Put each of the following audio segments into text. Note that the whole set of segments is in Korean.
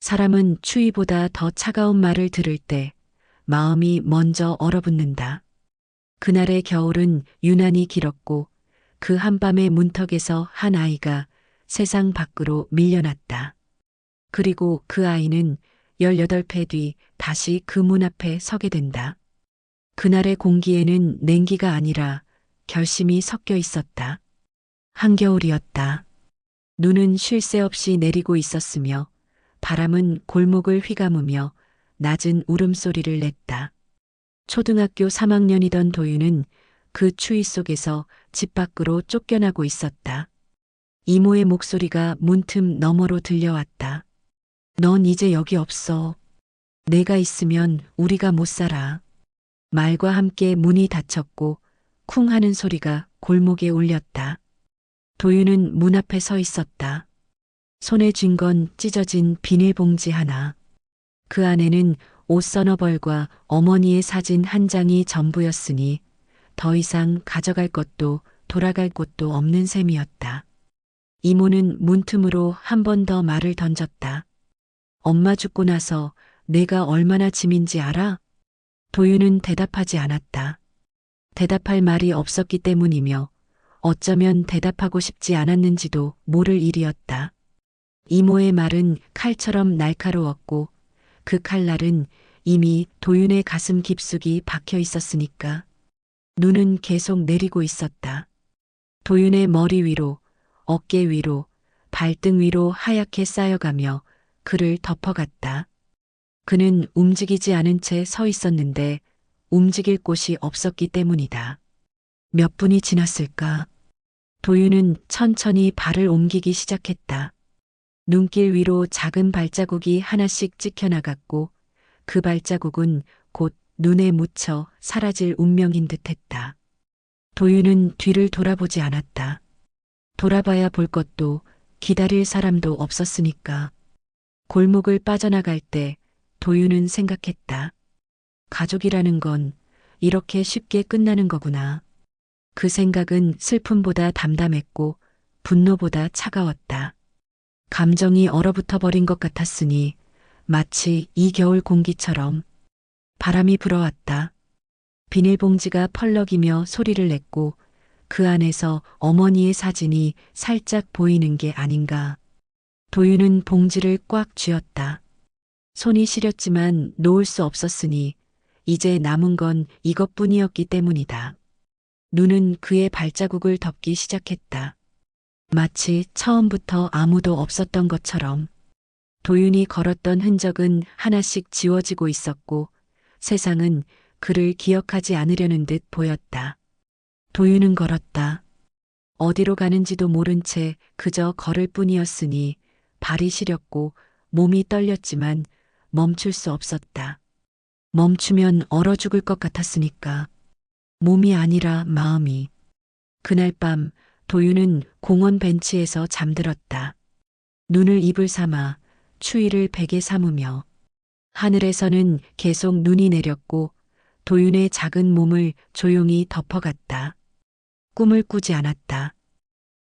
사람은 추위보다 더 차가운 말을 들을 때 마음이 먼저 얼어붙는다. 그날의 겨울은 유난히 길었고 그 한밤의 문턱에서 한 아이가 세상 밖으로 밀려났다. 그리고 그 아이는 18배 뒤 다시 그 문 앞에 서게 된다. 그날의 공기에는 냉기가 아니라 결심이 섞여 있었다. 한겨울이었다. 눈은 쉴 새 없이 내리고 있었으며 바람은 골목을 휘감으며 낮은 울음소리를 냈다. 초등학교 3학년이던 도윤은 그 추위 속에서 집 밖으로 쫓겨나고 있었다. 이모의 목소리가 문틈 너머로 들려왔다. 넌 이제 여기 없어. 내가 있으면 우리가 못 살아. 말과 함께 문이 닫혔고 쿵 하는 소리가 골목에 울렸다. 도윤은 문 앞에 서 있었다. 손에 쥔 건 찢어진 비닐봉지 하나. 그 안에는 옷 서너 벌과 어머니의 사진 한 장이 전부였으니 더 이상 가져갈 것도 돌아갈 곳도 없는 셈이었다. 이모는 문틈으로 한 번 더 말을 던졌다. 엄마 죽고 나서 내가 얼마나 짐인지 알아? 도윤은 대답하지 않았다. 대답할 말이 없었기 때문이며 어쩌면 대답하고 싶지 않았는지도 모를 일이었다. 이모의 말은 칼처럼 날카로웠고 그 칼날은 이미 도윤의 가슴 깊숙이 박혀 있었으니까. 눈은 계속 내리고 있었다. 도윤의 머리 위로, 어깨 위로, 발등 위로 하얗게 쌓여가며 그를 덮어갔다. 그는 움직이지 않은 채 서 있었는데 움직일 곳이 없었기 때문이다. 몇 분이 지났을까? 도윤은 천천히 발을 옮기기 시작했다. 눈길 위로 작은 발자국이 하나씩 찍혀나갔고 그 발자국은 곧 눈에 묻혀 사라질 운명인 듯했다. 도윤은 뒤를 돌아보지 않았다. 돌아봐야 볼 것도 기다릴 사람도 없었으니까. 골목을 빠져나갈 때 도윤은 생각했다. 가족이라는 건 이렇게 쉽게 끝나는 거구나. 그 생각은 슬픔보다 담담했고 분노보다 차가웠다. 감정이 얼어붙어 버린 것 같았으니 마치 이 겨울 공기처럼. 바람이 불어왔다. 비닐봉지가 펄럭이며 소리를 냈고 그 안에서 어머니의 사진이 살짝 보이는 게 아닌가. 도윤은 봉지를 꽉 쥐었다. 손이 시렸지만 놓을 수 없었으니 이제 남은 건 이것뿐이었기 때문이다. 눈은 그의 발자국을 덮기 시작했다. 마치 처음부터 아무도 없었던 것처럼. 도윤이 걸었던 흔적은 하나씩 지워지고 있었고 세상은 그를 기억하지 않으려는 듯 보였다. 도윤은 걸었다. 어디로 가는지도 모른 채 그저 걸을 뿐이었으니 발이 시렸고 몸이 떨렸지만 멈출 수 없었다. 멈추면 얼어 죽을 것 같았으니까. 몸이 아니라 마음이. 그날 밤 도윤은 공원 벤치에서 잠들었다. 눈을 이불 삼아 추위를 베개 삼으며 하늘에서는 계속 눈이 내렸고 도윤의 작은 몸을 조용히 덮어갔다. 꿈을 꾸지 않았다.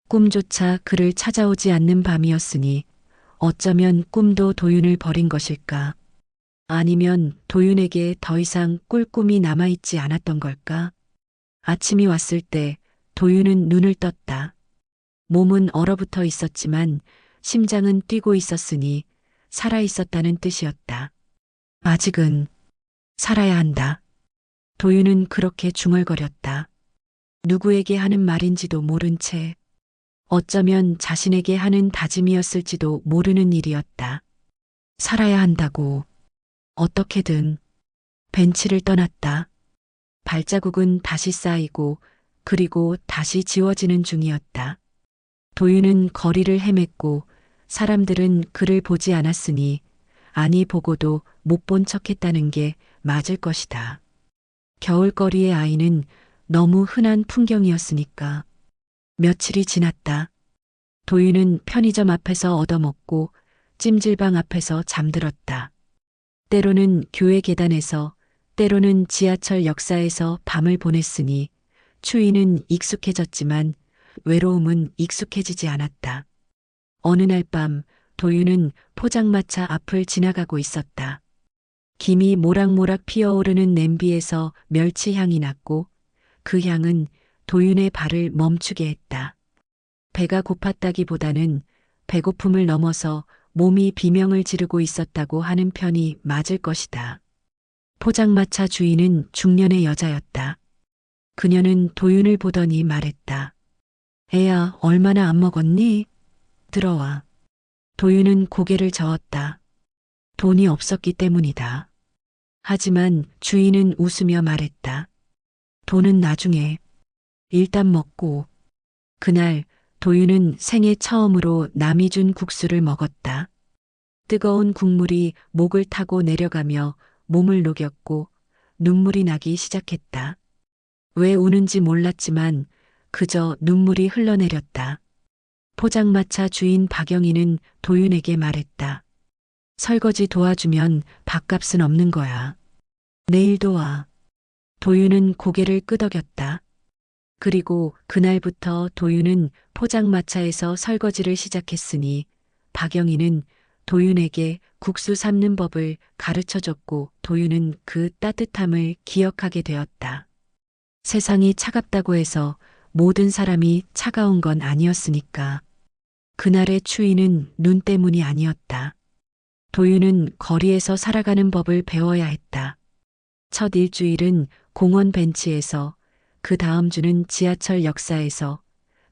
꿈조차 그를 찾아오지 않는 밤이었으니 어쩌면 꿈도 도윤을 버린 것일까? 아니면 도윤에게 더 이상 꿀 꿈이 남아있지 않았던 걸까? 아침이 왔을 때 도윤은 눈을 떴다. 몸은 얼어붙어 있었지만 심장은 뛰고 있었으니 살아있었다는 뜻이었다. 아직은 살아야 한다. 도윤은 그렇게 중얼거렸다. 누구에게 하는 말인지도 모른 채 어쩌면 자신에게 하는 다짐이었을지도 모르는 일이었다. 살아야 한다고. 어떻게든. 벤치를 떠났다. 발자국은 다시 쌓이고 그리고 다시 지워지는 중이었다. 도윤은 거리를 헤맸고 사람들은 그를 보지 않았으니 아니 보고도 못 본 척했다는 게 맞을 것이다. 겨울거리의 아이는 너무 흔한 풍경이었으니까. 며칠이 지났다. 도윤은 편의점 앞에서 얻어먹고 찜질방 앞에서 잠들었다. 때로는 교회 계단에서 때로는 지하철 역사에서 밤을 보냈으니 추위는 익숙해졌지만 외로움은 익숙해지지 않았다. 어느 날 밤 도윤은 포장마차 앞을 지나가고 있었다. 김이 모락모락 피어오르는 냄비에서 멸치 향이 났고 그 향은 도윤의 발을 멈추게 했다. 배가 고팠다기보다는 배고픔을 넘어서 몸이 비명을 지르고 있었다고 하는 편이 맞을 것이다. 포장마차 주인은 중년의 여자였다. 그녀는 도윤을 보더니 말했다. 애야, 얼마나 안 먹었니? 들어와. 도윤은 고개를 저었다. 돈이 없었기 때문이다. 하지만 주인은 웃으며 말했다. 돈은 나중에. 일단 먹고. 그날 도윤은 생애 처음으로 남이 준 국수를 먹었다. 뜨거운 국물이 목을 타고 내려가며 몸을 녹였고 눈물이 나기 시작했다. 왜 우는지 몰랐지만 그저 눈물이 흘러내렸다. 포장마차 주인 박영희는 도윤에게 말했다. 설거지 도와주면 밥값은 없는 거야. 내일도 와. 도윤은 고개를 끄덕였다. 그리고 그날부터 도윤은 포장마차에서 설거지를 시작했으니 박영희는 도윤에게 국수 삶는 법을 가르쳐줬고 도윤은 그 따뜻함을 기억하게 되었다. 세상이 차갑다고 해서 모든 사람이 차가운 건 아니었으니까. 그날의 추위는 눈 때문이 아니었다. 도윤은 거리에서 살아가는 법을 배워야 했다. 첫 일주일은 공원 벤치에서, 그 다음 주는 지하철 역사에서,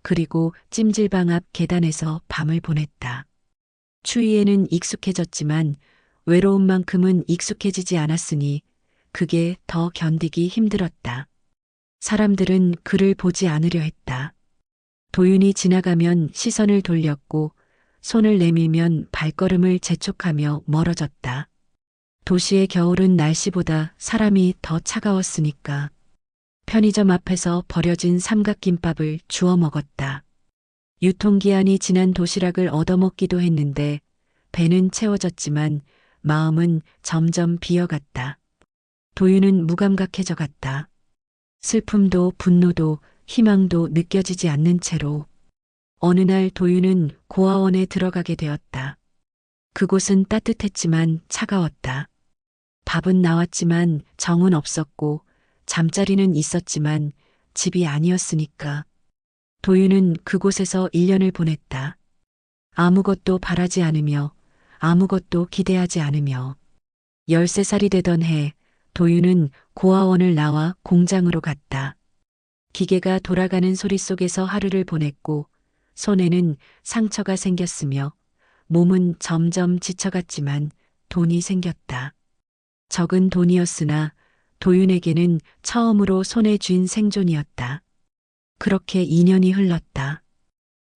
그리고 찜질방 앞 계단에서 밤을 보냈다. 추위에는 익숙해졌지만 외로움만큼은 익숙해지지 않았으니 그게 더 견디기 힘들었다. 사람들은 그를 보지 않으려 했다. 도윤이 지나가면 시선을 돌렸고 손을 내밀면 발걸음을 재촉하며 멀어졌다. 도시의 겨울은 날씨보다 사람이 더 차가웠으니까. 편의점 앞에서 버려진 삼각김밥을 주워 먹었다. 유통기한이 지난 도시락을 얻어먹기도 했는데 배는 채워졌지만 마음은 점점 비어갔다. 도윤은 무감각해져 갔다. 슬픔도 분노도 희망도 느껴지지 않는 채로 어느 날 도윤은 고아원에 들어가게 되었다. 그곳은 따뜻했지만 차가웠다. 밥은 나왔지만 정은 없었고 잠자리는 있었지만 집이 아니었으니까. 도윤은 그곳에서 1년을 보냈다. 아무것도 바라지 않으며 아무것도 기대하지 않으며 13살이 되던 해 도윤은 고아원을 나와 공장으로 갔다. 기계가 돌아가는 소리 속에서 하루를 보냈고 손에는 상처가 생겼으며 몸은 점점 지쳐갔지만 돈이 생겼다. 적은 돈이었으나 도윤에게는 처음으로 손에 쥔 생존이었다. 그렇게 2년이 흘렀다.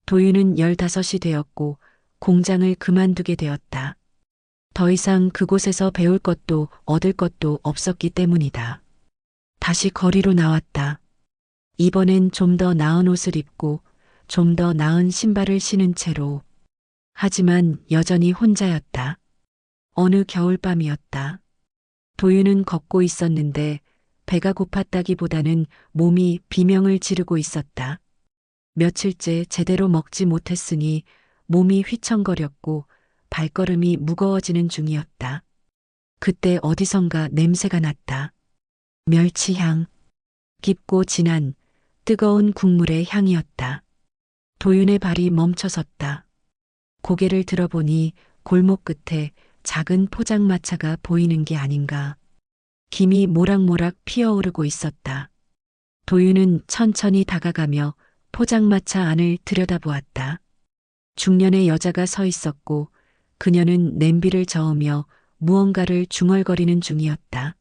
도윤은 15이 되었고 공장을 그만두게 되었다. 더 이상 그곳에서 배울 것도 얻을 것도 없었기 때문이다. 다시 거리로 나왔다. 이번엔 좀 더 나은 옷을 입고 좀 더 나은 신발을 신은 채로. 하지만 여전히 혼자였다. 어느 겨울밤이었다. 도윤은 걷고 있었는데 배가 고팠다기보다는 몸이 비명을 지르고 있었다. 며칠째 제대로 먹지 못했으니 몸이 휘청거렸고 발걸음이 무거워지는 중이었다. 그때 어디선가 냄새가 났다. 멸치향. 깊고 진한 뜨거운 국물의 향이었다. 도윤의 발이 멈춰섰다. 고개를 들어보니 골목 끝에 작은 포장마차가 보이는 게 아닌가. 김이 모락모락 피어오르고 있었다. 도윤은 천천히 다가가며 포장마차 안을 들여다보았다. 중년의 여자가 서 있었고 그녀는 냄비를 저으며 무언가를 중얼거리는 중이었다.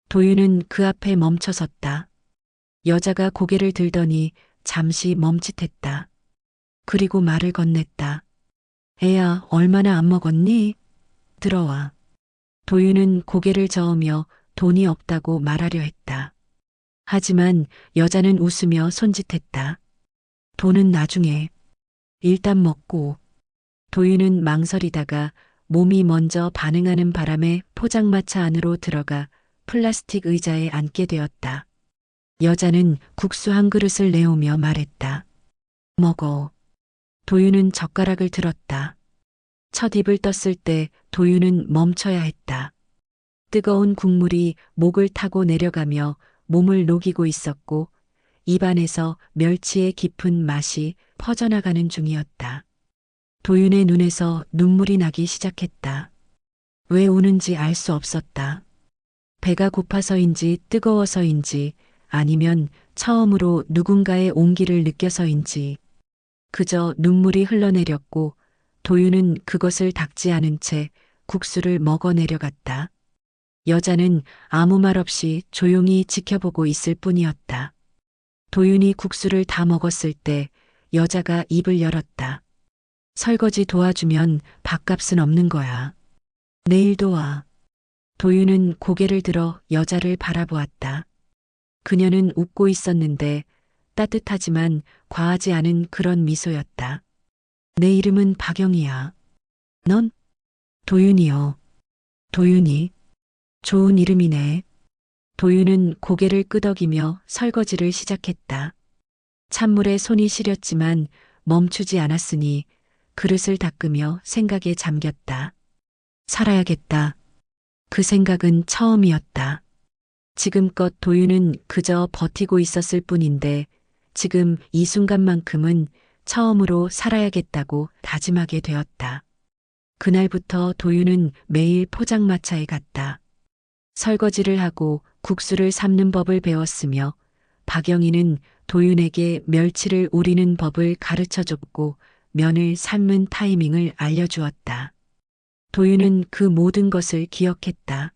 도윤은 그 앞에 멈춰섰다. 여자가 고개를 들더니 잠시 멈칫했다. 그리고 말을 건넸다. 애야, 얼마나 안 먹었니? 들어와. 도윤은 고개를 저으며 돈이 없다고 말하려 했다. 하지만 여자는 웃으며 손짓했다. 돈은 나중에. 일단 먹고. 도윤은 망설이다가 몸이 먼저 반응하는 바람에 포장마차 안으로 들어가 플라스틱 의자에 앉게 되었다. 여자는 국수 한 그릇을 내오며 말했다. 먹어. 도윤은 젓가락을 들었다. 첫 입을 떴을 때 도윤은 멈춰야 했다. 뜨거운 국물이 목을 타고 내려가며 몸을 녹이고 있었고 입안에서 멸치의 깊은 맛이 퍼져나가는 중이었다. 도윤의 눈에서 눈물이 나기 시작했다. 왜 우는지 알 수 없었다. 배가 고파서인지 뜨거워서인지 아니면 처음으로 누군가의 온기를 느껴서인지 그저 눈물이 흘러내렸고 도윤은 그것을 닦지 않은 채 국수를 먹어 내려갔다. 여자는 아무 말 없이 조용히 지켜보고 있을 뿐이었다. 도윤이 국수를 다 먹었을 때 여자가 입을 열었다. 설거지 도와주면 밥값은 없는 거야. 내일 도와. 도윤은 고개를 들어 여자를 바라보았다. 그녀는 웃고 있었는데 따뜻하지만 과하지 않은 그런 미소였다. 내 이름은 박영희야. 넌? 도윤이요. 도윤이. 좋은 이름이네. 도윤은 고개를 끄덕이며 설거지를 시작했다. 찬물에 손이 시렸지만 멈추지 않았으니 그릇을 닦으며 생각에 잠겼다. 살아야겠다. 그 생각은 처음이었다. 지금껏 도윤은 그저 버티고 있었을 뿐인데 지금 이 순간만큼은 처음으로 살아야겠다고 다짐하게 되었다. 그날부터 도윤은 매일 포장마차에 갔다. 설거지를 하고 국수를 삶는 법을 배웠으며 박영희는 도윤에게 멸치를 우리는 법을 가르쳐줬고 면을 삶는 타이밍을 알려주었다. 도윤은 그 모든 것을 기억했다.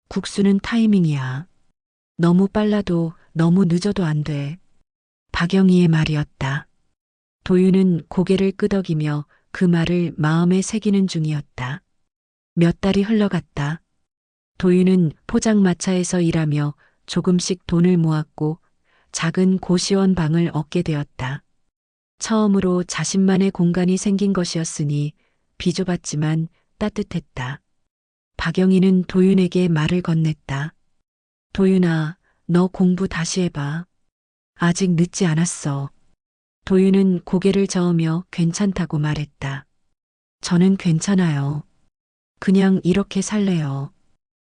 국수는 타이밍이야. 너무 빨라도 너무 늦어도 안 돼. 박영희의 말이었다. 도윤은 고개를 끄덕이며 그 말을 마음에 새기는 중이었다. 몇 달이 흘러갔다. 도윤은 포장마차에서 일하며 조금씩 돈을 모았고 작은 고시원 방을 얻게 되었다. 처음으로 자신만의 공간이 생긴 것이었으니 비좁았지만 따뜻했다. 박영희는 도윤에게 말을 건넸다. 도윤아, 너 공부 다시 해봐. 아직 늦지 않았어. 도윤은 고개를 저으며 괜찮다고 말했다. 저는 괜찮아요. 그냥 이렇게 살래요.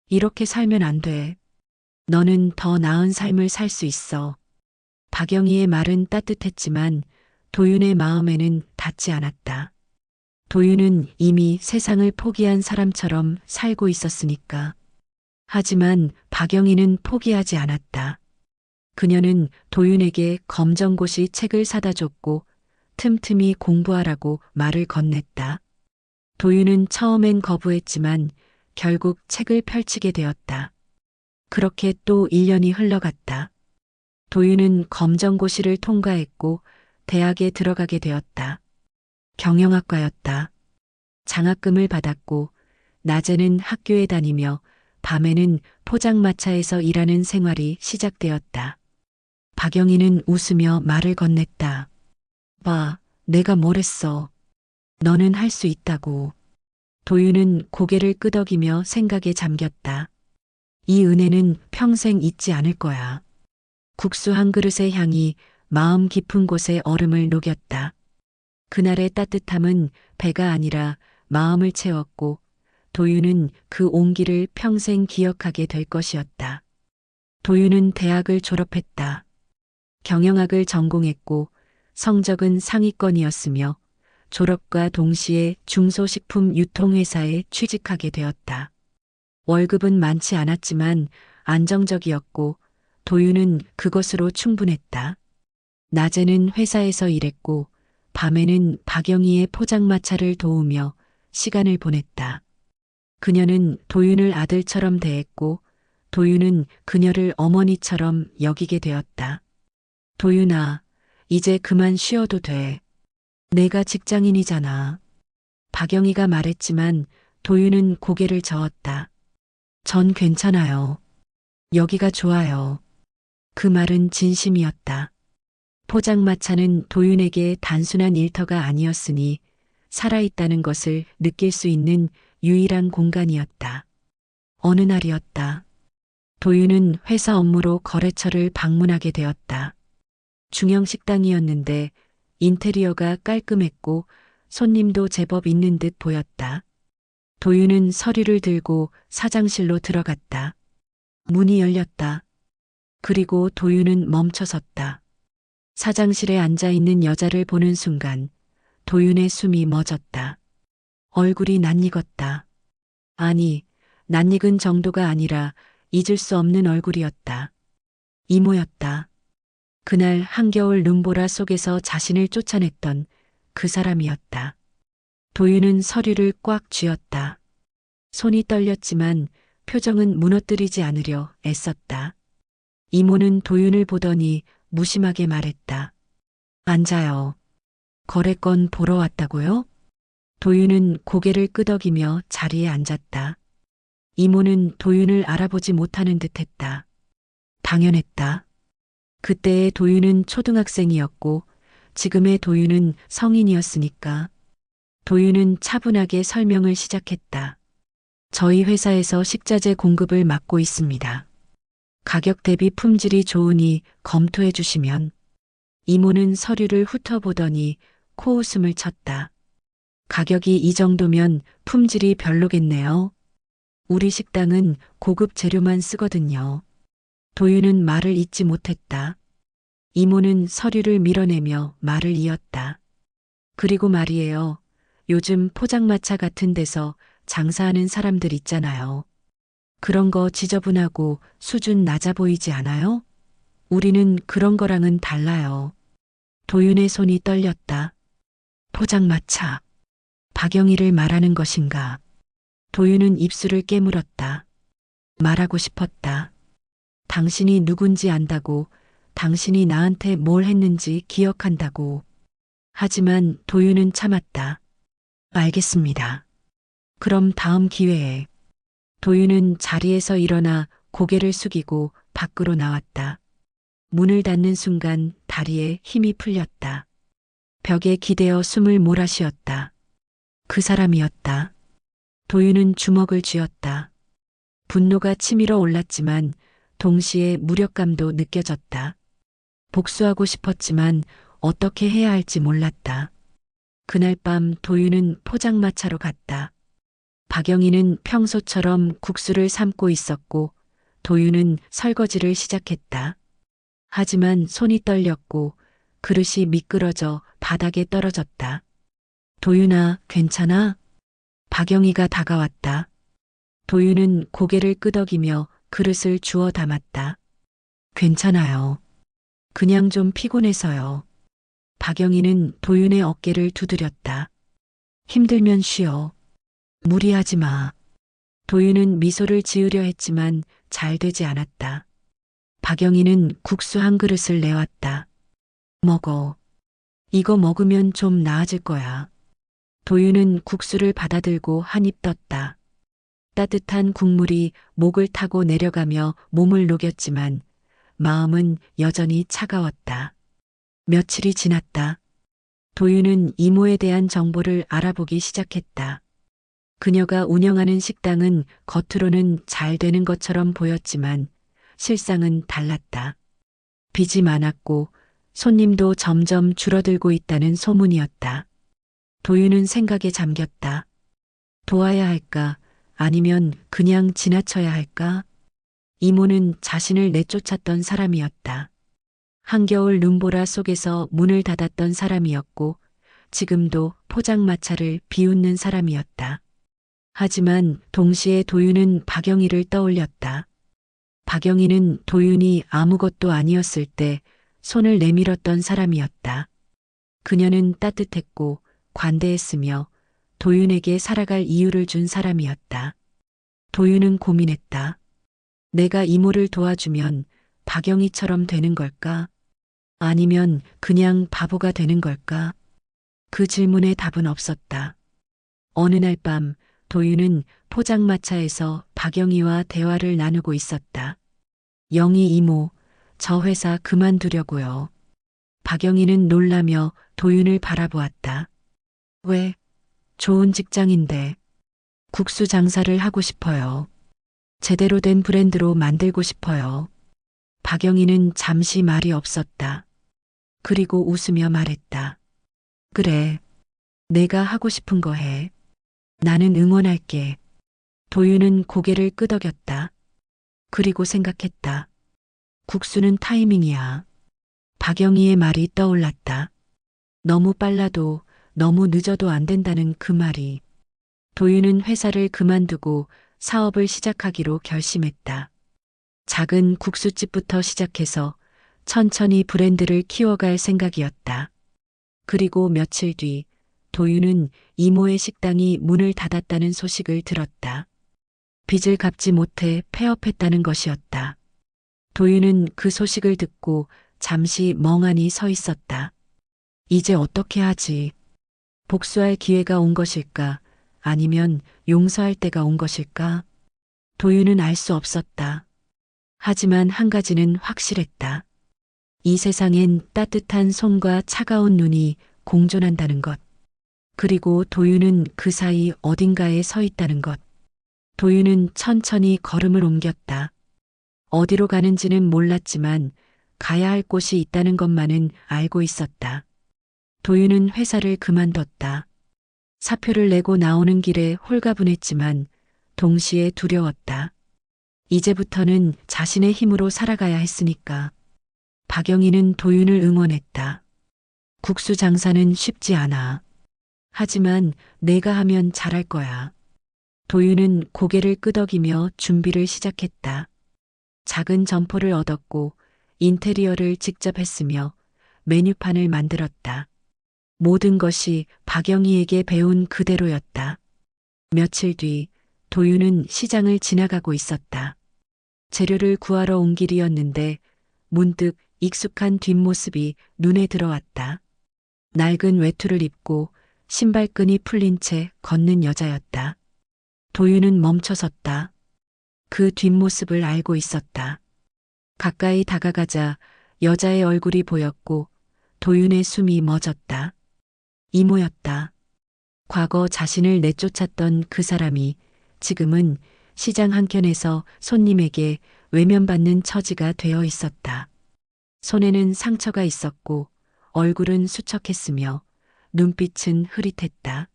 이렇게 살면 안 돼. 너는 더 나은 삶을 살 수 있어. 박영희의 말은 따뜻했지만 도윤의 마음에는 닿지 않았다. 도윤은 이미 세상을 포기한 사람처럼 살고 있었으니까. 하지만 박영희는 포기하지 않았다. 그녀는 도윤에게 검정고시 책을 사다 줬고 틈틈이 공부하라고 말을 건넸다. 도윤은 처음엔 거부했지만 결국 책을 펼치게 되었다. 그렇게 또 1년이 흘러갔다. 도윤은 검정고시를 통과했고 대학에 들어가게 되었다. 경영학과였다. 장학금을 받았고 낮에는 학교에 다니며 밤에는 포장마차에서 일하는 생활이 시작되었다. 박영희는 웃으며 말을 건넸다. 봐, 내가 뭘 했어. 너는 할 수 있다고. 도윤은 고개를 끄덕이며 생각에 잠겼다. 이 은혜는 평생 잊지 않을 거야. 국수 한 그릇의 향이 마음 깊은 곳에 얼음을 녹였다. 그날의 따뜻함은 배가 아니라 마음을 채웠고 도윤은 그 온기를 평생 기억하게 될 것이었다. 도윤은 대학을 졸업했다. 경영학을 전공했고 성적은 상위권이었으며 졸업과 동시에 중소식품 유통회사에 취직하게 되었다. 월급은 많지 않았지만 안정적이었고 도윤은 그것으로 충분했다. 낮에는 회사에서 일했고 밤에는 박영희의 포장마차를 도우며 시간을 보냈다. 그녀는 도윤을 아들처럼 대했고 도윤은 그녀를 어머니처럼 여기게 되었다. 도윤아, 이제 그만 쉬어도 돼. 내가 직장인이잖아. 박영희가 말했지만 도윤은 고개를 저었다. 전 괜찮아요. 여기가 좋아요. 그 말은 진심이었다. 포장마차는 도윤에게 단순한 일터가 아니었으니 살아있다는 것을 느낄 수 있는 유일한 공간이었다. 어느 날이었다. 도윤은 회사 업무로 거래처를 방문하게 되었다. 중형 식당이었는데 인테리어가 깔끔했고 손님도 제법 있는 듯 보였다. 도윤은 서류를 들고 사장실로 들어갔다. 문이 열렸다. 그리고 도윤은 멈춰섰다. 사장실에 앉아 있는 여자를 보는 순간 도윤의 숨이 멎었다. 얼굴이 낯익었다. 아니, 낯익은 정도가 아니라 잊을 수 없는 얼굴이었다. 이모였다. 그날 한겨울 눈보라 속에서 자신을 쫓아냈던 그 사람이었다. 도윤은 서류를 꽉 쥐었다. 손이 떨렸지만 표정은 무너뜨리지 않으려 애썼다. 이모는 도윤을 보더니 무심하게 말했다. 앉아요. 거래건 보러 왔다고요? 도윤은 고개를 끄덕이며 자리에 앉았다. 이모는 도윤을 알아보지 못하는 듯했다. 당연했다. 그때의 도윤은 초등학생이었고 지금의 도윤은 성인이었으니까. 도윤은 차분하게 설명을 시작했다. 저희 회사에서 식자재 공급을 맡고 있습니다. 가격 대비 품질이 좋으니 검토해 주시면. 이모는 서류를 훑어보더니 코웃음을 쳤다. 가격이 이 정도면 품질이 별로겠네요. 우리 식당은 고급 재료만 쓰거든요. 도윤은 말을 잇지 못했다. 이모는 서류를 밀어내며 말을 이었다. 그리고 말이에요. 요즘 포장마차 같은 데서 장사하는 사람들 있잖아요. 그런 거 지저분하고 수준 낮아 보이지 않아요? 우리는 그런 거랑은 달라요. 도윤의 손이 떨렸다. 포장마차. 박영희를 말하는 것인가? 도윤은 입술을 깨물었다. 말하고 싶었다. 당신이 누군지 안다고, 당신이 나한테 뭘 했는지 기억한다고. 하지만 도윤은 참았다. 알겠습니다. 그럼 다음 기회에. 도윤은 자리에서 일어나 고개를 숙이고 밖으로 나왔다. 문을 닫는 순간 다리에 힘이 풀렸다. 벽에 기대어 숨을 몰아쉬었다. 그 사람이었다. 도윤은 주먹을 쥐었다. 분노가 치밀어 올랐지만 동시에 무력감도 느껴졌다. 복수하고 싶었지만 어떻게 해야 할지 몰랐다. 그날 밤 도윤은 포장마차로 갔다. 박영희는 평소처럼 국수를 삶고 있었고 도윤은 설거지를 시작했다. 하지만 손이 떨렸고 그릇이 미끄러져 바닥에 떨어졌다. 도윤아, 괜찮아? 박영희가 다가왔다. 도윤은 고개를 끄덕이며 그릇을 주워 담았다. 괜찮아요. 그냥 좀 피곤해서요. 박영희는 도윤의 어깨를 두드렸다. 힘들면 쉬어. 무리하지 마. 도윤은 미소를 지으려 했지만 잘 되지 않았다. 박영희는 국수 한 그릇을 내왔다. 먹어. 이거 먹으면 좀 나아질 거야. 도윤은 국수를 받아들고 한 입 떴다. 따뜻한 국물이 목을 타고 내려가며 몸을 녹였지만 마음은 여전히 차가웠다. 며칠이 지났다. 도윤은 이모에 대한 정보를 알아보기 시작했다. 그녀가 운영하는 식당은 겉으로는 잘 되는 것처럼 보였지만 실상은 달랐다. 빚이 많았고 손님도 점점 줄어들고 있다는 소문이었다. 도윤은 생각에 잠겼다. 도와야 할까? 아니면 그냥 지나쳐야 할까? 이모는 자신을 내쫓았던 사람이었다. 한겨울 눈보라 속에서 문을 닫았던 사람이었고 지금도 포장마차를 비웃는 사람이었다. 하지만 동시에 도윤은 박영희를 떠올렸다. 박영희는 도윤이 아무것도 아니었을 때 손을 내밀었던 사람이었다. 그녀는 따뜻했고 관대했으며 도윤에게 살아갈 이유를 준 사람이었다. 도윤은 고민했다. 내가 이모를 도와주면 박영희처럼 되는 걸까? 아니면 그냥 바보가 되는 걸까? 그 질문에 답은 없었다. 어느 날 밤 도윤은 포장마차에서 박영희와 대화를 나누고 있었다. 영희 이모, 저 회사 그만두려고요. 박영희는 놀라며 도윤을 바라보았다. 왜? 좋은 직장인데. 국수 장사를 하고 싶어요. 제대로 된 브랜드로 만들고 싶어요. 박영희는 잠시 말이 없었다. 그리고 웃으며 말했다. 그래. 내가 하고 싶은 거 해. 나는 응원할게. 도윤은 고개를 끄덕였다. 그리고 생각했다. 국수는 타이밍이야. 박영희의 말이 떠올랐다. 너무 빨라도 너무 늦어도 안 된다는 그 말이. 도윤은 회사를 그만두고 사업을 시작하기로 결심했다. 작은 국수집부터 시작해서 천천히 브랜드를 키워갈 생각이었다. 그리고 며칠 뒤 도윤은 이모의 식당이 문을 닫았다는 소식을 들었다. 빚을 갚지 못해 폐업했다는 것이었다. 도윤은 그 소식을 듣고 잠시 멍하니 서 있었다. 이제 어떻게 하지? 복수할 기회가 온 것일까? 아니면 용서할 때가 온 것일까? 도윤은 알 수 없었다. 하지만 한 가지는 확실했다. 이 세상엔 따뜻한 손과 차가운 눈이 공존한다는 것. 그리고 도윤은 그 사이 어딘가에 서 있다는 것. 도윤은 천천히 걸음을 옮겼다. 어디로 가는지는 몰랐지만 가야 할 곳이 있다는 것만은 알고 있었다. 도윤은 회사를 그만뒀다. 사표를 내고 나오는 길에 홀가분했지만 동시에 두려웠다. 이제부터는 자신의 힘으로 살아가야 했으니까. 박영희는 도윤을 응원했다. 국수 장사는 쉽지 않아. 하지만 내가 하면 잘할 거야. 도윤은 고개를 끄덕이며 준비를 시작했다. 작은 점포를 얻었고 인테리어를 직접 했으며 메뉴판을 만들었다. 모든 것이 박영희에게 배운 그대로였다. 며칠 뒤 도윤은 시장을 지나가고 있었다. 재료를 구하러 온 길이었는데 문득 익숙한 뒷모습이 눈에 들어왔다. 낡은 외투를 입고 신발끈이 풀린 채 걷는 여자였다. 도윤은 멈춰섰다. 그 뒷모습을 알고 있었다. 가까이 다가가자 여자의 얼굴이 보였고 도윤의 숨이 멎었다. 이모였다. 과거 자신을 내쫓았던 그 사람이 지금은 시장 한켠에서 손님에게 외면받는 처지가 되어 있었다. 손에는 상처가 있었고 얼굴은 수척했으며 눈빛은 흐릿했다.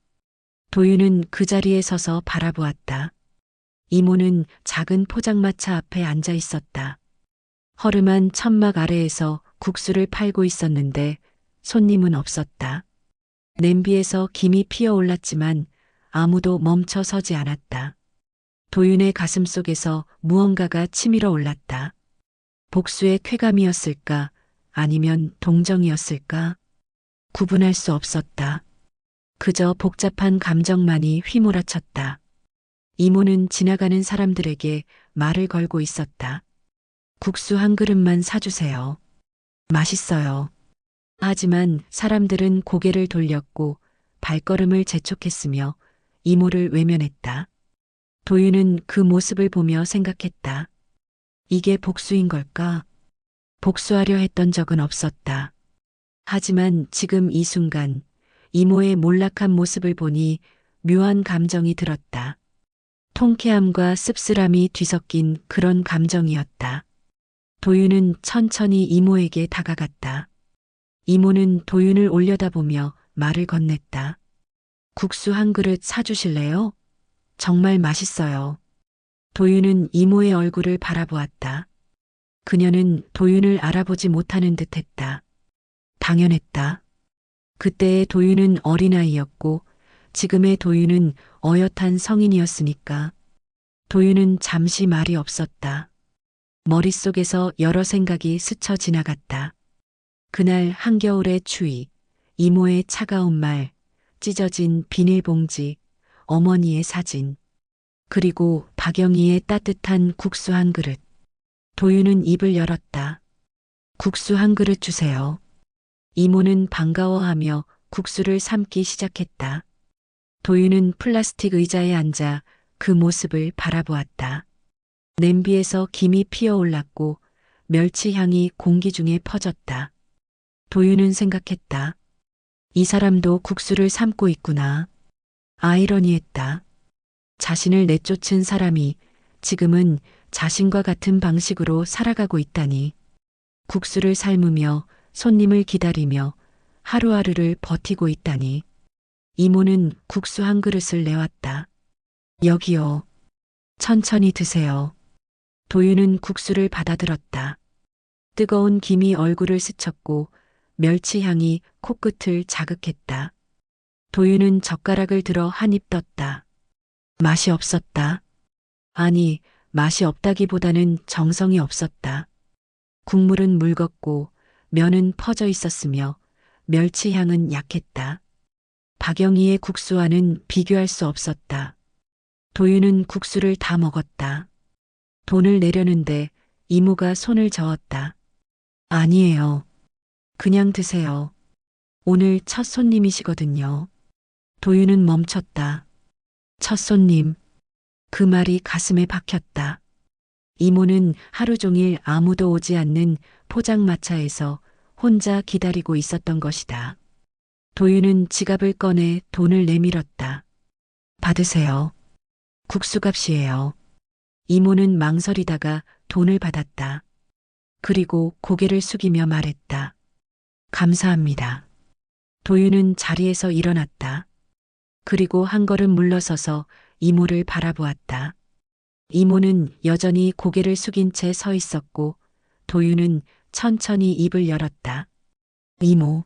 도윤은 그 자리에 서서 바라보았다. 이모는 작은 포장마차 앞에 앉아 있었다. 허름한 천막 아래에서 국수를 팔고 있었는데 손님은 없었다. 냄비에서 김이 피어올랐지만 아무도 멈춰 서지 않았다. 도윤의 가슴 속에서 무언가가 치밀어 올랐다. 복수의 쾌감이었을까? 아니면 동정이었을까? 구분할 수 없었다. 그저 복잡한 감정만이 휘몰아쳤다. 이모는 지나가는 사람들에게 말을 걸고 있었다. 국수 한 그릇만 사주세요. 맛있어요. 하지만 사람들은 고개를 돌렸고 발걸음을 재촉했으며 이모를 외면했다. 도윤은 그 모습을 보며 생각했다. 이게 복수인 걸까? 복수하려 했던 적은 없었다. 하지만 지금 이 순간 이모의 몰락한 모습을 보니 묘한 감정이 들었다. 통쾌함과 씁쓸함이 뒤섞인 그런 감정이었다. 도윤은 천천히 이모에게 다가갔다. 이모는 도윤을 올려다보며 말을 건넸다. 국수 한 그릇 사주실래요? 정말 맛있어요. 도윤은 이모의 얼굴을 바라보았다. 그녀는 도윤을 알아보지 못하는 듯했다. 당연했다. 그때의 도윤은 어린아이였고 지금의 도윤은 어엿한 성인이었으니까. 도윤은 잠시 말이 없었다. 머릿속에서 여러 생각이 스쳐 지나갔다. 그날 한겨울의 추위, 이모의 차가운 말, 찢어진 비닐봉지, 어머니의 사진, 그리고 박영희의 따뜻한 국수 한 그릇. 도윤은 입을 열었다. 국수 한 그릇 주세요. 이모는 반가워하며 국수를 삶기 시작했다. 도윤은 플라스틱 의자에 앉아 그 모습을 바라보았다. 냄비에서 김이 피어올랐고 멸치 향이 공기 중에 퍼졌다. 도윤은 생각했다. 이 사람도 국수를 삶고 있구나. 아이러니했다. 자신을 내쫓은 사람이 지금은 자신과 같은 방식으로 살아가고 있다니. 국수를 삶으며 손님을 기다리며 하루하루를 버티고 있다니. 이모는 국수 한 그릇을 내왔다. 여기요. 천천히 드세요. 도윤은 국수를 받아들었다. 뜨거운 김이 얼굴을 스쳤고 멸치 향이 코끝을 자극했다. 도윤은 젓가락을 들어 한 입 떴다. 맛이 없었다. 아니, 맛이 없다기보다는 정성이 없었다. 국물은 묽었고 면은 퍼져 있었으며 멸치 향은 약했다. 박영희의 국수와는 비교할 수 없었다. 도윤은 국수를 다 먹었다. 돈을 내려는데 이모가 손을 저었다. 아니에요. 그냥 드세요. 오늘 첫 손님이시거든요. 도윤은 멈췄다. 첫 손님. 그 말이 가슴에 박혔다. 이모는 하루 종일 아무도 오지 않는 포장마차에서 혼자 기다리고 있었던 것이다. 도윤은 지갑을 꺼내 돈을 내밀었다. 받으세요. 국수값이에요. 이모는 망설이다가 돈을 받았다. 그리고 고개를 숙이며 말했다. 감사합니다. 도윤은 자리에서 일어났다. 그리고 한 걸음 물러서서 이모를 바라보았다. 이모는 여전히 고개를 숙인 채 서 있었고 도윤은 천천히 입을 열었다. 이모.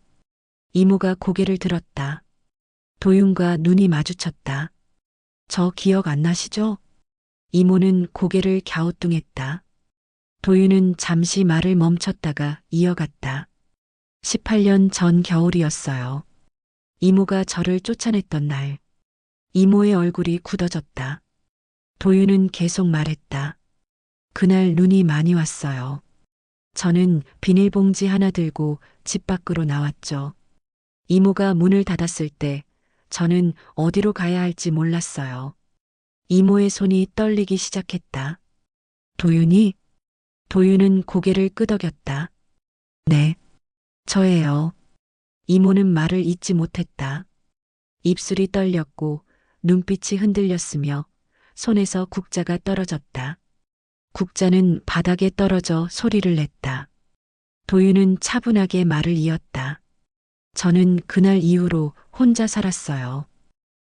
이모가 고개를 들었다. 도윤과 눈이 마주쳤다. 저 기억 안 나시죠? 이모는 고개를 갸우뚱했다. 도윤은 잠시 말을 멈췄다가 이어갔다. 18년 전 겨울이었어요. 이모가 저를 쫓아냈던 날. 이모의 얼굴이 굳어졌다. 도윤은 계속 말했다. 그날 눈이 많이 왔어요. 저는 비닐봉지 하나 들고 집 밖으로 나왔죠. 이모가 문을 닫았을 때 저는 어디로 가야 할지 몰랐어요. 이모의 손이 떨리기 시작했다. 도윤이? 도윤은 고개를 끄덕였다. 네, 저예요. 이모는 말을 잇지 못했다. 입술이 떨렸고 눈빛이 흔들렸으며 손에서 국자가 떨어졌다. 국자는 바닥에 떨어져 소리를 냈다. 도윤은 차분하게 말을 이었다. 저는 그날 이후로 혼자 살았어요.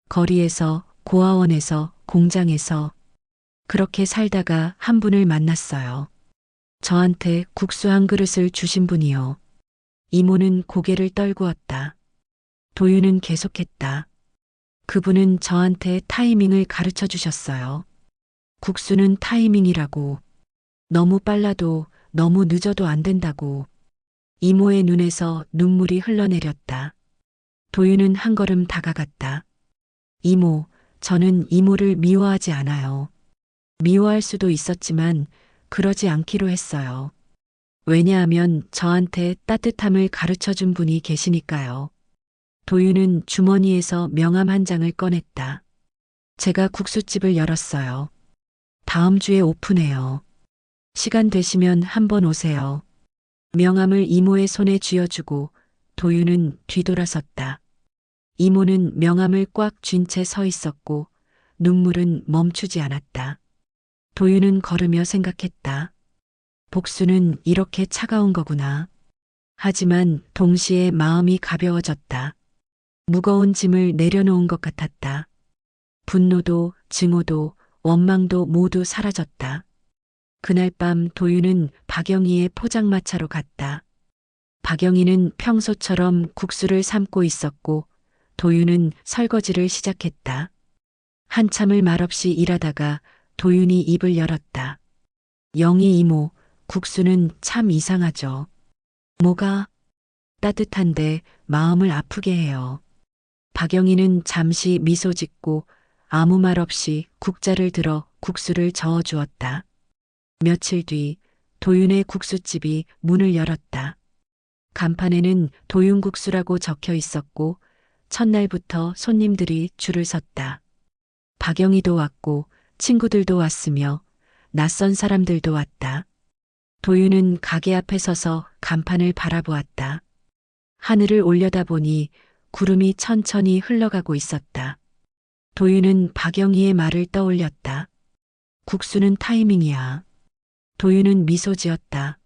거리에서, 고아원에서, 공장에서 그렇게 살다가 한 분을 만났어요. 저한테 국수 한 그릇을 주신 분이요. 이모는 고개를 떨구었다. 도윤은 계속했다. 그분은 저한테 타이밍을 가르쳐 주셨어요. 국수는 타이밍이라고. 너무 빨라도 너무 늦어도 안 된다고. 이모의 눈에서 눈물이 흘러내렸다. 도윤은 한 걸음 다가갔다. 이모, 저는 이모를 미워하지 않아요. 미워할 수도 있었지만 그러지 않기로 했어요. 왜냐하면 저한테 따뜻함을 가르쳐 준 분이 계시니까요. 도윤은 주머니에서 명함 한 장을 꺼냈다. 제가 국수집을 열었어요. 다음 주에 오픈해요. 시간 되시면 한번 오세요. 명함을 이모의 손에 쥐어주고 도윤은 뒤돌아섰다. 이모는 명함을 꽉 쥔 채 서 있었고 눈물은 멈추지 않았다. 도윤은 걸으며 생각했다. 복수는 이렇게 차가운 거구나. 하지만 동시에 마음이 가벼워졌다. 무거운 짐을 내려놓은 것 같았다. 분노도 증오도 원망도 모두 사라졌다. 그날 밤 도윤은 박영희의 포장마차로 갔다. 박영희는 평소처럼 국수를 삶고 있었고 도윤은 설거지를 시작했다. 한참을 말없이 일하다가 도윤이 입을 열었다. 영희 이모, 국수는 참 이상하죠. 뭐가? 따뜻한데 마음을 아프게 해요. 박영희는 잠시 미소 짓고 아무 말 없이 국자를 들어 국수를 저어 주었다. 며칠 뒤 도윤의 국수집이 문을 열었다. 간판에는 도윤국수라고 적혀 있었고 첫날부터 손님들이 줄을 섰다. 박영희도 왔고 친구들도 왔으며 낯선 사람들도 왔다. 도윤은 가게 앞에 서서 간판을 바라보았다. 하늘을 올려다보니 구름이 천천히 흘러가고 있었다. 도윤은 박영희의 말을 떠올렸다. 국수는 타이밍이야. 도윤은 미소 지었다.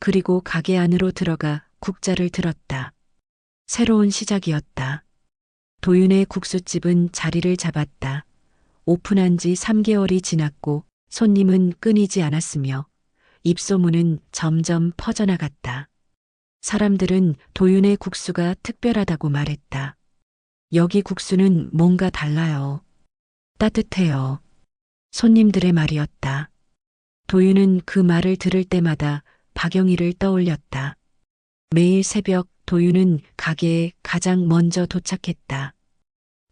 그리고 가게 안으로 들어가 국자를 들었다. 새로운 시작이었다. 도윤의 국수집은 자리를 잡았다. 오픈한 지 3개월이 지났고 손님은 끊이지 않았으며 입소문은 점점 퍼져나갔다. 사람들은 도윤의 국수가 특별하다고 말했다. 여기 국수는 뭔가 달라요. 따뜻해요. 손님들의 말이었다. 도윤은 그 말을 들을 때마다 박영희를 떠올렸다. 매일 새벽 도윤은 가게에 가장 먼저 도착했다.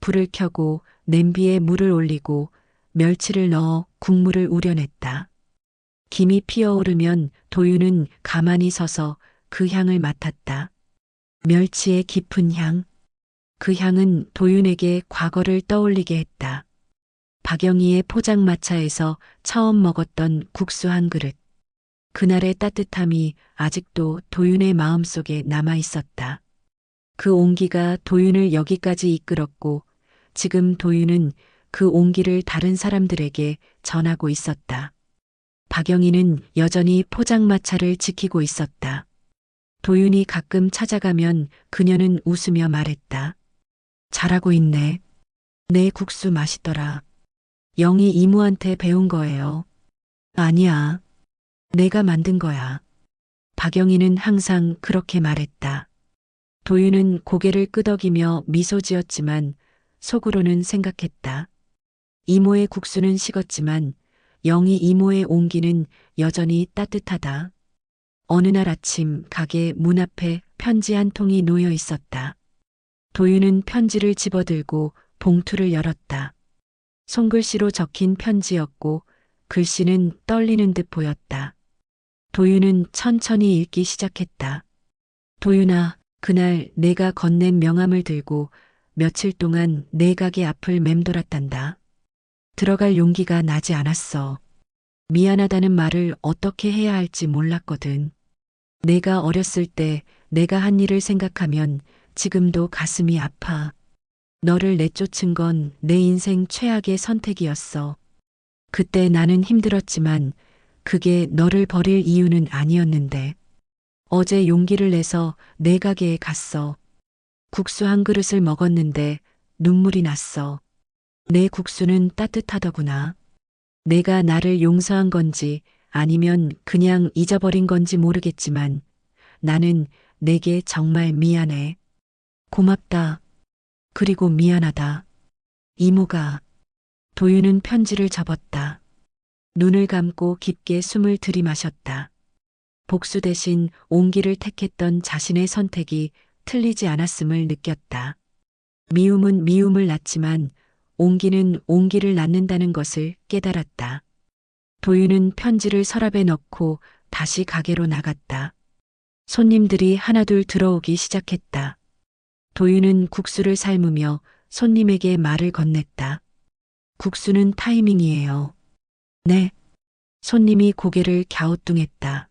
불을 켜고 냄비에 물을 올리고 멸치를 넣어 국물을 우려냈다. 김이 피어오르면 도윤은 가만히 서서 그 향을 맡았다. 멸치의 깊은 향. 그 향은 도윤에게 과거를 떠올리게 했다. 박영희의 포장마차에서 처음 먹었던 국수 한 그릇. 그날의 따뜻함이 아직도 도윤의 마음속에 남아 있었다. 그 온기가 도윤을 여기까지 이끌었고 지금 도윤은 그 온기를 다른 사람들에게 전하고 있었다. 박영희는 여전히 포장마차를 지키고 있었다. 도윤이 가끔 찾아가면 그녀는 웃으며 말했다. 잘하고 있네. 내 국수 맛있더라. 영희 이모한테 배운 거예요. 아니야. 내가 만든 거야. 박영희는 항상 그렇게 말했다. 도윤은 고개를 끄덕이며 미소 지었지만 속으로는 생각했다. 이모의 국수는 식었지만 영희 이모의 온기는 여전히 따뜻하다. 어느 날 아침 가게 문 앞에 편지 한 통이 놓여 있었다. 도윤은 편지를 집어들고 봉투를 열었다. 손글씨로 적힌 편지였고 글씨는 떨리는 듯 보였다. 도윤은 천천히 읽기 시작했다. 도윤아, 그날 내가 건넨 명함을 들고 며칠 동안 내 가게 앞을 맴돌았단다. 들어갈 용기가 나지 않았어. 미안하다는 말을 어떻게 해야 할지 몰랐거든. 내가 어렸을 때 내가 한 일을 생각하면 지금도 가슴이 아파. 너를 내쫓은 건 내 인생 최악의 선택이었어. 그때 나는 힘들었지만 그게 너를 버릴 이유는 아니었는데. 어제 용기를 내서 내 가게에 갔어. 국수 한 그릇을 먹었는데 눈물이 났어. 내 국수는 따뜻하더구나. 내가 나를 용서한 건지 아니면 그냥 잊어버린 건지 모르겠지만 나는 내게 정말 미안해. 고맙다. 그리고 미안하다. 이모가. 도윤은 편지를 접었다. 눈을 감고 깊게 숨을 들이마셨다. 복수 대신 온기를 택했던 자신의 선택이 틀리지 않았음을 느꼈다. 미움은 미움을 낳지만 온기는 온기를 낳는다는 것을 깨달았다. 도윤은 편지를 서랍에 넣고 다시 가게로 나갔다. 손님들이 하나둘 들어오기 시작했다. 도윤은 국수를 삶으며 손님에게 말을 건넸다. 국수는 타이밍이에요. 네. 손님이 고개를 갸우뚱했다.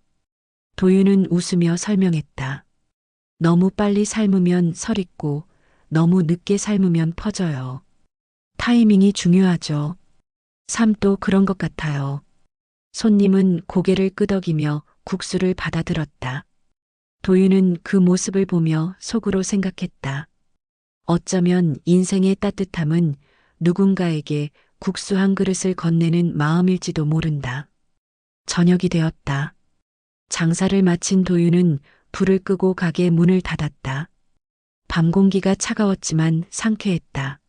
도윤은 웃으며 설명했다. 너무 빨리 삶으면 설익고 너무 늦게 삶으면 퍼져요. 타이밍이 중요하죠. 삶도 그런 것 같아요. 손님은 고개를 끄덕이며 국수를 받아들었다. 도윤은 그 모습을 보며 속으로 생각했다. 어쩌면 인생의 따뜻함은 누군가에게 국수 한 그릇을 건네는 마음일지도 모른다. 저녁이 되었다. 장사를 마친 도윤은 불을 끄고 가게 문을 닫았다. 밤 공기가 차가웠지만 상쾌했다.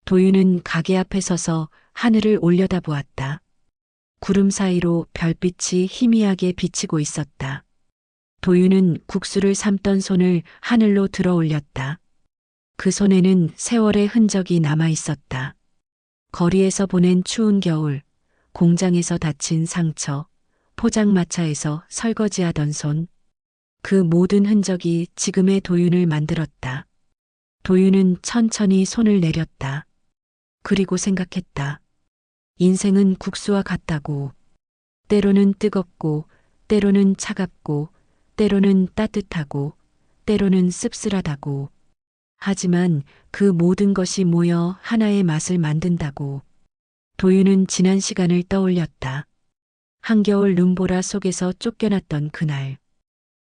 도윤은 가게 앞에 서서 하늘을 올려다보았다. 구름 사이로 별빛이 희미하게 비치고 있었다. 도윤은 국수를 삶던 손을 하늘로 들어 올렸다. 그 손에는 세월의 흔적이 남아 있었다. 거리에서 보낸 추운 겨울, 공장에서 다친 상처, 포장마차에서 설거지하던 손. 그 모든 흔적이 지금의 도윤을 만들었다. 도윤은 천천히 손을 내렸다. 그리고 생각했다. 인생은 국수와 같다고. 때로는 뜨겁고, 때로는 차갑고, 때로는 따뜻하고, 때로는 씁쓸하다고. 하지만 그 모든 것이 모여 하나의 맛을 만든다고. 도윤은 지난 시간을 떠올렸다. 한겨울 눈보라 속에서 쫓겨났던 그날.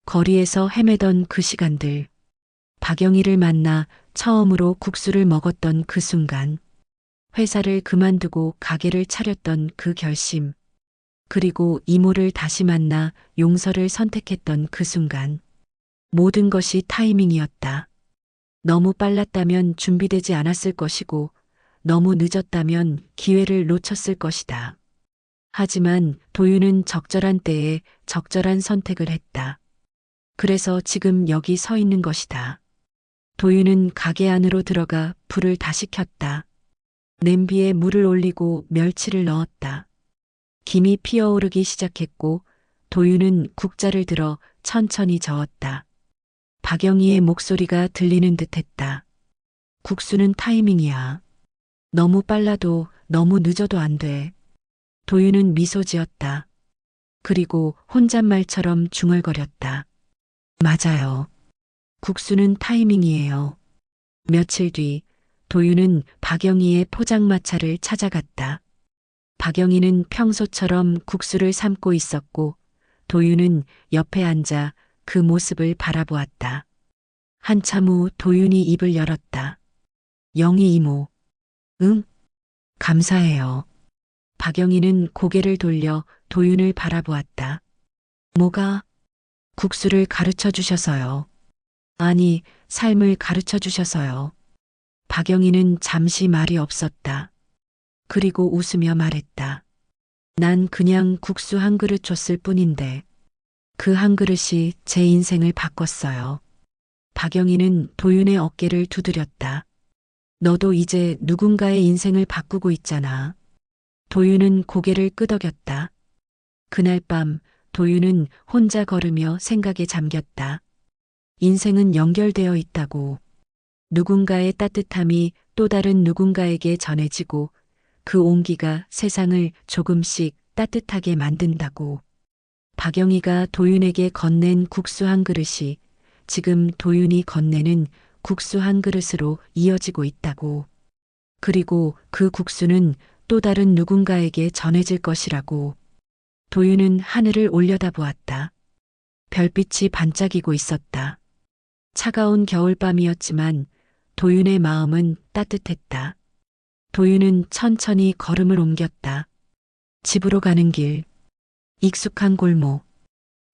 거리에서 헤매던 그 시간들. 박영희를 만나 처음으로 국수를 먹었던 그 순간, 회사를 그만두고 가게를 차렸던 그 결심, 그리고 이모를 다시 만나 용서를 선택했던 그 순간, 모든 것이 타이밍이었다. 너무 빨랐다면 준비되지 않았을 것이고, 너무 늦었다면 기회를 놓쳤을 것이다. 하지만 도윤은 적절한 때에 적절한 선택을 했다. 그래서 지금 여기 서 있는 것이다. 도윤은 가게 안으로 들어가 불을 다시 켰다. 냄비에 물을 올리고 멸치를 넣었다. 김이 피어오르기 시작했고 도윤은 국자를 들어 천천히 저었다. 박영희의 목소리가 들리는 듯했다. 국수는 타이밍이야. 너무 빨라도 너무 늦어도 안 돼. 도윤은 미소 지었다. 그리고 혼잣말처럼 중얼거렸다. 맞아요. 국수는 타이밍이에요. 며칠 뒤 도윤은 박영희의 포장마차를 찾아갔다. 박영희는 평소처럼 국수를 삶고 있었고 도윤은 옆에 앉아 그 모습을 바라보았다. 한참 후 도윤이 입을 열었다. 영희 이모. 응? 감사해요. 박영희는 고개를 돌려 도윤을 바라보았다. 뭐가? 국수를 가르쳐 주셔서요. 아니, 삶을 가르쳐 주셔서요. 박영희는 잠시 말이 없었다. 그리고 웃으며 말했다. 난 그냥 국수 한 그릇 줬을 뿐인데 그 한 그릇이 제 인생을 바꿨어요. 박영희는 도윤의 어깨를 두드렸다. 너도 이제 누군가의 인생을 바꾸고 있잖아. 도윤은 고개를 끄덕였다. 그날 밤 도윤은 혼자 걸으며 생각에 잠겼다. 인생은 연결되어 있다고. 누군가의 따뜻함이 또 다른 누군가에게 전해지고 그 온기가 세상을 조금씩 따뜻하게 만든다고. 박영희가 도윤에게 건넨 국수 한 그릇이 지금 도윤이 건네는 국수 한 그릇으로 이어지고 있다고. 그리고 그 국수는 또 다른 누군가에게 전해질 것이라고. 도윤은 하늘을 올려다보았다. 별빛이 반짝이고 있었다. 차가운 겨울밤이었지만 도윤의 마음은 따뜻했다. 도윤은 천천히 걸음을 옮겼다. 집으로 가는 길, 익숙한 골목,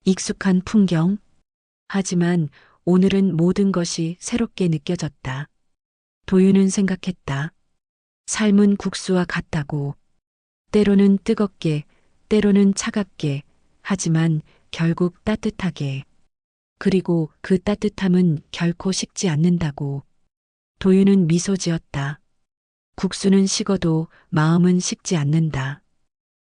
익숙한 풍경. 하지만 오늘은 모든 것이 새롭게 느껴졌다. 도윤은 생각했다. 삶은 국수와 같다고. 때로는 뜨겁게, 때로는 차갑게, 하지만 결국 따뜻하게. 그리고 그 따뜻함은 결코 식지 않는다고. 도윤은 미소 지었다. 국수는 식어도 마음은 식지 않는다.